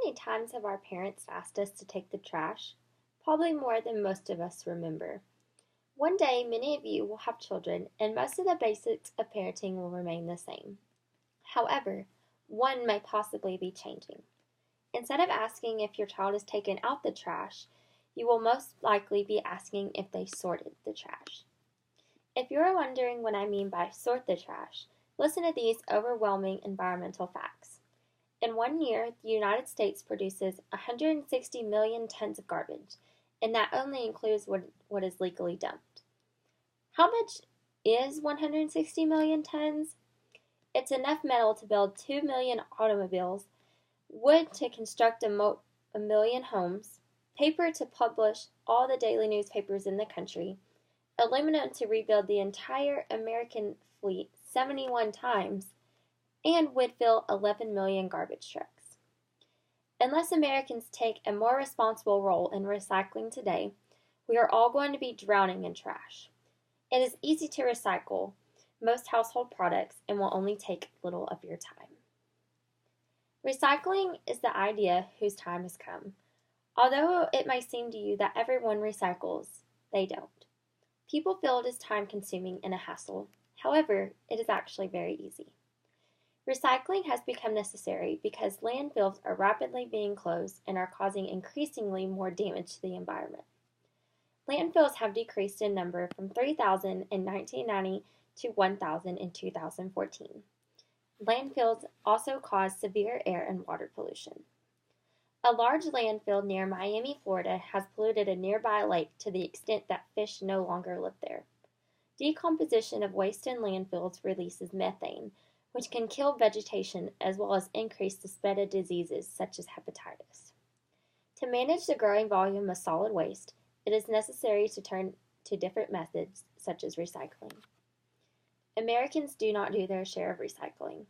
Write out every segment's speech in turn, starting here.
many times have our parents asked us to take the trash? Probably more than most of us remember. One day, many of you will have children, and most of the basics of parenting will remain the same. However, one may possibly be changing. Instead of asking if your child has taken out the trash, you will most likely be asking if they sorted the trash. If you're wondering what I mean by sort the trash, listen to these overwhelming environmental facts. In 1 year, the United States produces 160 million tons of garbage, and that only includes what is legally dumped. How much is 160 million tons? It's enough metal to build 2 million automobiles, wood to construct a million homes, paper to publish all the daily newspapers in the country, aluminum to rebuild the entire American fleet 71 times, and would fill 11 million garbage trucks. Unless Americans take a more responsible role in recycling today, we are all going to be drowning in trash. It is easy to recycle most household products and will only take little of your time. Recycling is the idea whose time has come. Although it may seem to you that everyone recycles, they don't. People feel it is time-consuming and a hassle. However, it is actually very easy. Recycling has become necessary because landfills are rapidly being closed and are causing increasingly more damage to the environment. Landfills have decreased in number from 3,000 in 1990 to 1,000 in 2014. Landfills also cause severe air and water pollution. A large landfill near Miami, Florida has polluted a nearby lake to the extent that fish no longer live there. Decomposition of waste in landfills releases methane, which can kill vegetation as well as increase the spread of diseases such as hepatitis. To manage the growing volume of solid waste, it is necessary to turn to different methods such as recycling. Americans do not do their share of recycling.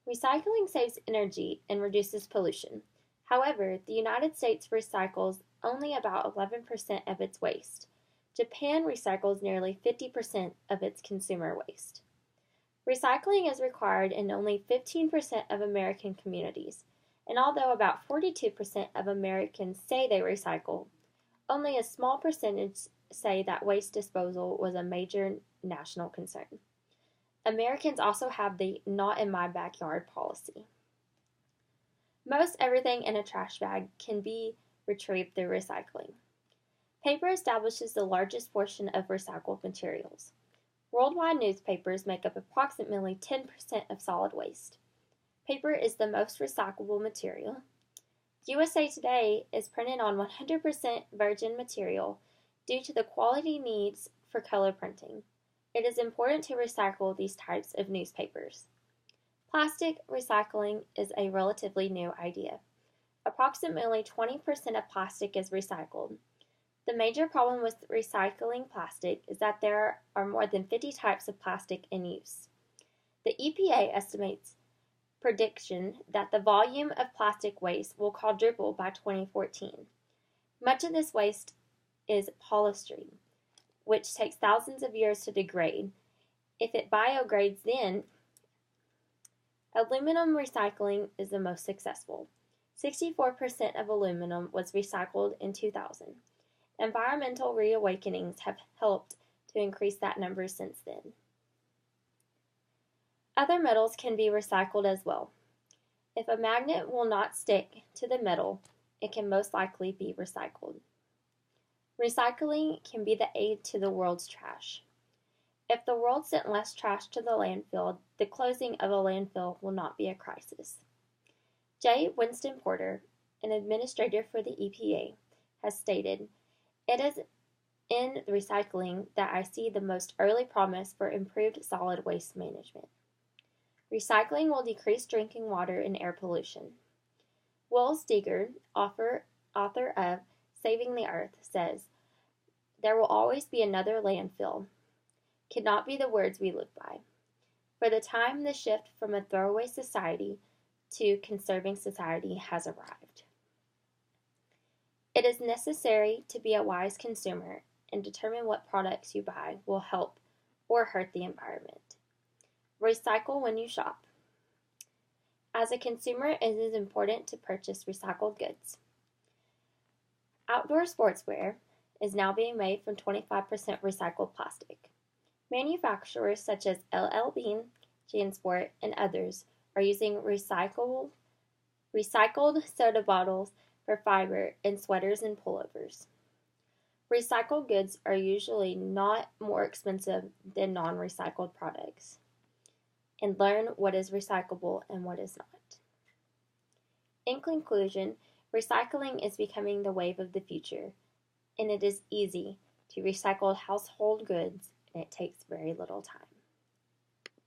Recycling saves energy and reduces pollution. However, the United States recycles only about 11% of its waste. Japan recycles nearly 50% of its consumer waste. Recycling is required in only 15% of American communities, and although about 42% of Americans say they recycle, only a small percentage say that waste disposal was a major national concern. Americans also have the "not in my backyard" policy. Most everything in a trash bag can be retrieved through recycling. Paper establishes the largest portion of recycled materials. Worldwide newspapers make up approximately 10% of solid waste. Paper is the most recyclable material. USA Today is printed on 100% virgin material due to the quality needs for color printing. It is important to recycle these types of newspapers. Plastic recycling is a relatively new idea. Approximately 20% of plastic is recycled. The major problem with recycling plastic is that there are more than 50 types of plastic in use. The EPA estimates prediction that the volume of plastic waste will quadruple by 2014. Much of this waste is polystyrene, which takes thousands of years to degrade. If it biodegrades then, aluminum recycling is the most successful. 64% of aluminum was recycled in 2000. Environmental reawakenings have helped to increase that number since then. Other metals can be recycled as well. If a magnet will not stick to the metal, it can most likely be recycled. Recycling can be the aid to the world's trash. If the world sent less trash to the landfill, the closing of a landfill will not be a crisis. J. Winston Porter, an administrator for the EPA, has stated, "It is in recycling that I see the most early promise for improved solid waste management. Recycling will decrease drinking water and air pollution." Will Steger, author of Saving the Earth, says, "There will always be another landfill. Cannot be the words we live by. For the time the shift from a throwaway society to conserving society has arrived." It is necessary to be a wise consumer and determine what products you buy will help or hurt the environment. Recycle when you shop. As a consumer, it is important to purchase recycled goods. Outdoor sportswear is now being made from 25% recycled plastic. Manufacturers such as LL Bean, JanSport, and others are using recycled soda bottles for fiber in sweaters and pullovers. Recycled goods are usually not more expensive than non-recycled products. And learn what is recyclable and what is not. In conclusion, recycling is becoming the wave of the future, and it is easy to recycle household goods, and it takes very little time.